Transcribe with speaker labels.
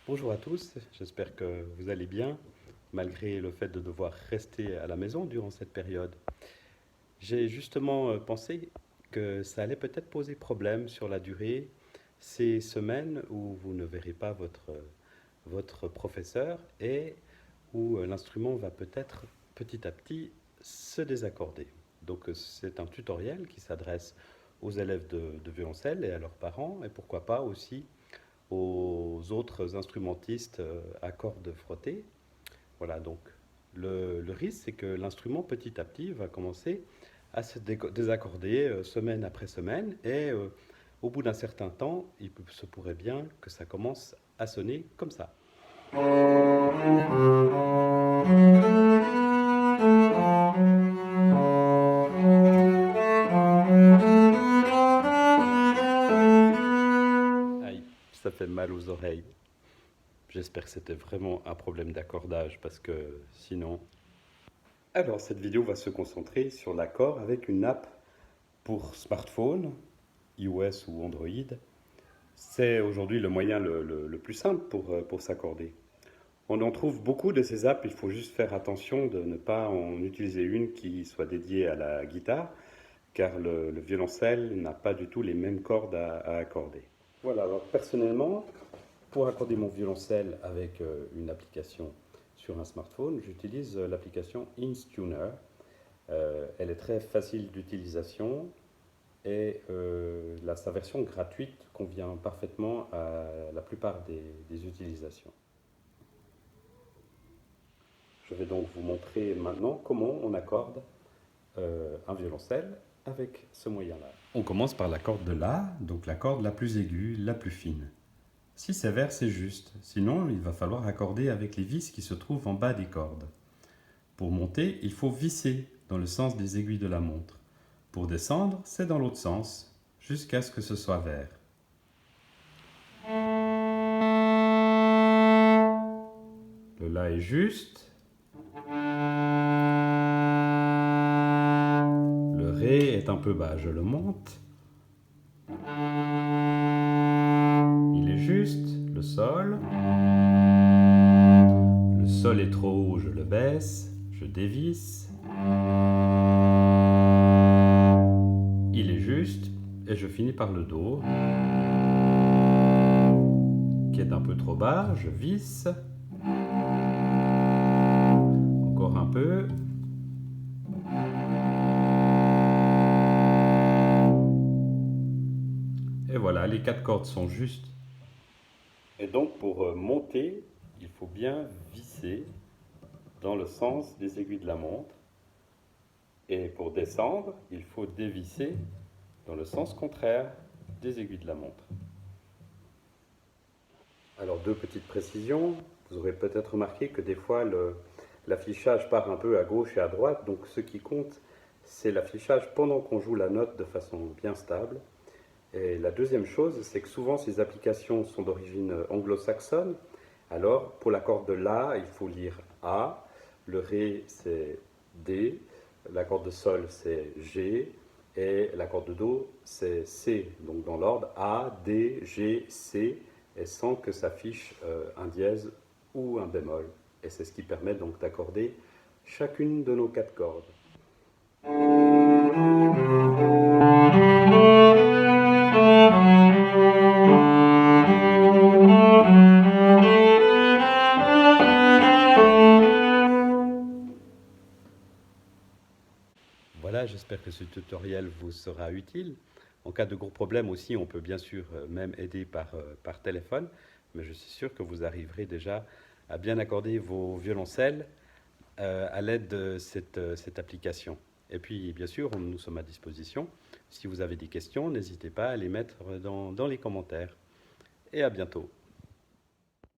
Speaker 1: Bonjour à tous, j'espère que vous allez bien, malgré le fait de devoir rester à la maison durant cette période. J'ai justement pensé que ça allait peut-être poser problème sur la durée, ces semaines où vous ne verrez pas votre professeur et où l'instrument va peut-être petit à petit se désaccorder. Donc c'est un tutoriel qui s'adresse aux élèves de violoncelle et à leurs parents, et pourquoi pas aussi aux autres instrumentistes à cordes frottées. Voilà, donc le risque, c'est que l'instrument, petit à petit, va commencer à se désaccorder semaine après semaine, et au bout d'un certain temps, se pourrait bien que ça commence à sonner comme ça. Aïe, ça fait mal aux oreilles. J'espère que c'était vraiment un problème d'accordage, parce que sinon... Alors, cette vidéo va se concentrer sur l'accord avec une app pour smartphone, iOS ou Android. C'est aujourd'hui le moyen le plus simple pour s'accorder. On en trouve beaucoup de ces apps, il faut juste faire attention de ne pas en utiliser une qui soit dédiée à la guitare, car le violoncelle n'a pas du tout les mêmes cordes à accorder. Voilà, alors personnellement, pour accorder mon violoncelle avec une application sur un smartphone, j'utilise l'application Instuner. Elle est très facile d'utilisation et sa version gratuite convient parfaitement à la plupart des utilisations. Je vais donc vous montrer maintenant comment on accorde un violoncelle avec ce moyen-là. On commence par la corde de La, donc la corde la plus aiguë, la plus fine. Si sévère, c'est juste, sinon il va falloir accorder avec les vis qui se trouvent en bas des cordes. Pour monter, il faut visser dans le sens des aiguilles de la montre. Pour descendre, c'est dans l'autre sens, jusqu'à ce que ce soit vert. Le La est juste. Le Ré est un peu bas, je le monte. Il est juste, le Sol. Le Sol est trop haut, je le baisse, je dévisse. Il est juste, et je finis par le Do, qui est un peu trop bas, je visse. Encore un peu. Et voilà, les quatre cordes sont justes. Et donc pour monter, il faut bien visser dans le sens des aiguilles de la montre. Et pour descendre, il faut dévisser dans le sens contraire des aiguilles de la montre. Alors deux petites précisions. Vous aurez peut-être remarqué que des fois l'affichage part un peu à gauche et à droite. Donc ce qui compte, c'est l'affichage pendant qu'on joue la note de façon bien stable. Et la deuxième chose, c'est que souvent ces applications sont d'origine anglo-saxonne. Alors pour la corde de La, il faut lire A, le Ré c'est D, la corde de Sol c'est G, et la corde de Do c'est C. Donc dans l'ordre A, D, G, C, et sans que s'affiche un dièse ou un bémol. Et c'est ce qui permet donc d'accorder chacune de nos quatre cordes. Voilà, j'espère que ce tutoriel vous sera utile. En cas de gros problèmes aussi, on peut bien sûr même aider par téléphone, mais je suis sûr que vous arriverez déjà à bien accorder vos violoncelles à l'aide de cette application. Et puis, bien sûr, nous sommes à disposition. Si vous avez des questions, n'hésitez pas à les mettre dans les commentaires. Et à bientôt.